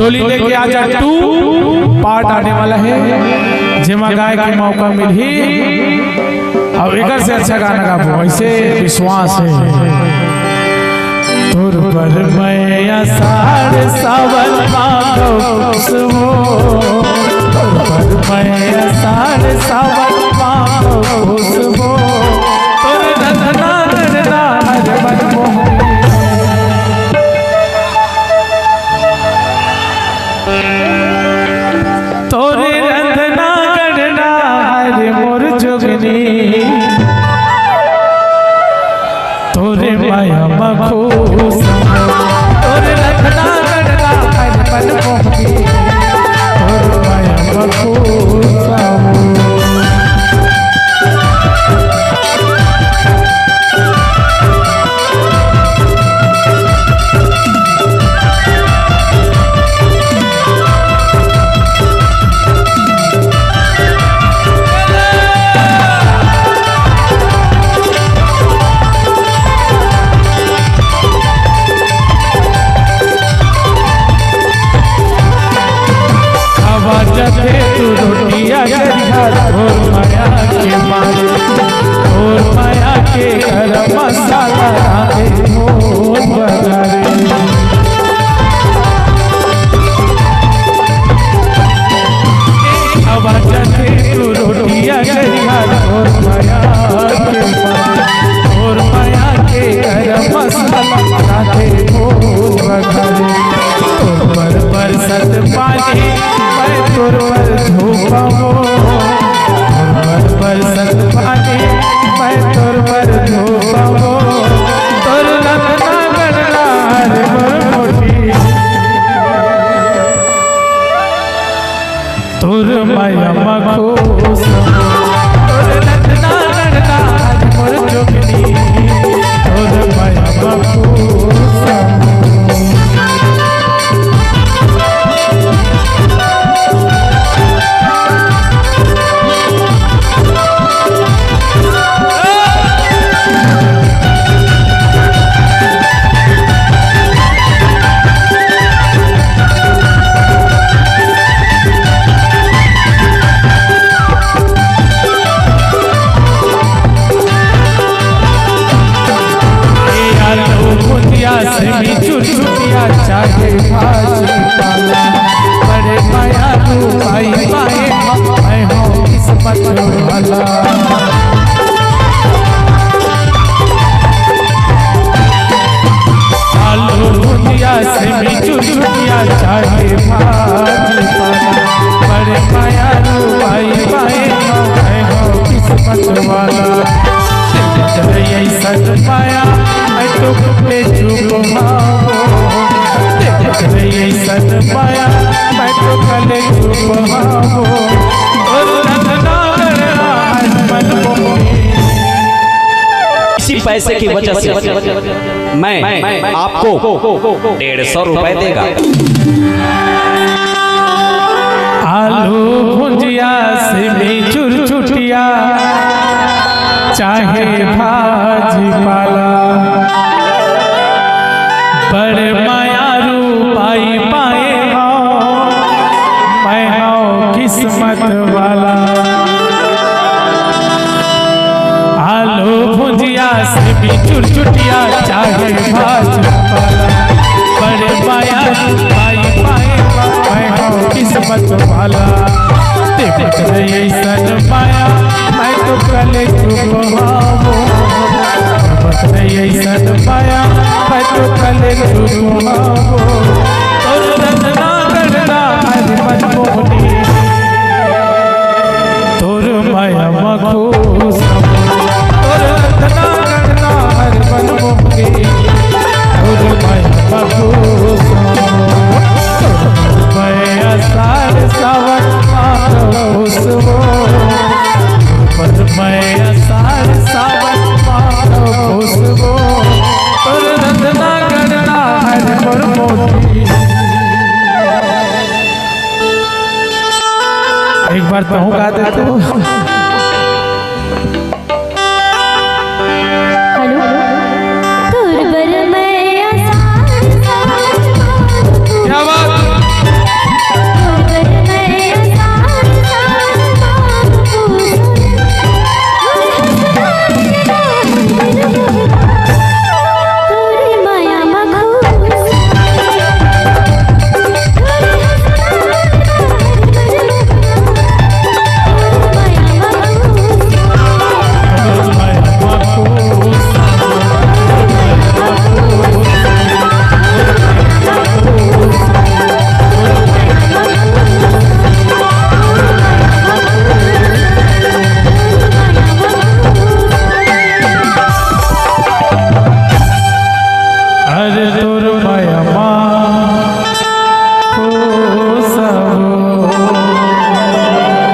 टोली लेके आजा 2 पार्ट आने वाला है जेमा गाय के मौका मिली और एक से अच्छा गाना गाबो ऐसे विश्वास है। तोर पर मैं आषाढ़ सावन मांगो खुशबू, तोर पर मैं आषाढ़ सावन मांगो खुशबू, तोर रंगना रंगना हर मन मोहनी। तोरे रंगना गढ़ना हर मोर जोगनी, तोरे माया मखूस, तोरे रंगना गढ़ना हर मन मोहनी, तोरे माया मखूस। तोर माया के बारे, तोर माया के गरम मसाला राधे मोर बगारे। हवा जते तू रोटिया गरिया, तोर माया के बारे, तोर माया के गरम मसाला राधे मोर बगारे। तोर पर बरसत पानी मैं तोर पर धूपावो, बरसत पानी मैं तोर पर धूपावो, तोर रंगना गढ़ना हर मोटी, तोर माया मखूस, तोर रंगना गढ़ना हर मोर जोगनी, तोर माया मखूस। चुटिया चाहे भाजी पाला, बड़े माया तू भाई पाए मैं हूँ किस्मत वाला। आलू भुजिया से भी चुटिया चाहे भाजी पाला, बड़े माया तू भाई पाए मैं हूँ किस्मत वाला। ऐसा पाया मैं तो पे चुप ऐसा पाया मैं तो कले चुप इसी पैसे की वजह से मैं आपको 150 रुपए देगा। आलू भुजिया से भी चुटिया चाहे भाजी पाला, बड़े माया रूपाई पाए हो मैं हूँ किस्मत वाला। आलू भुजिया से भी चुटिया चाहे भाजी पाला, बड़े माया रूपाई पाए मैं हूँ किस्मत वाला। ऐसा पाया मैं तो कले चुप ऐसा पाया मैं तो कले चुप, और रंगना गढ़ना हर मन मोहनी, तोर माया मखूस, और रंगना गढ़ना हर मन मोहनी, तोर माया मखूस। मैं आषाढ़ सावन मांगो खुशबू, पर मैं आषाढ़ सावन मांगो खुशबू, तोर रंगना गढ़ना हर मोर मोती। एक बार तो गा दे तो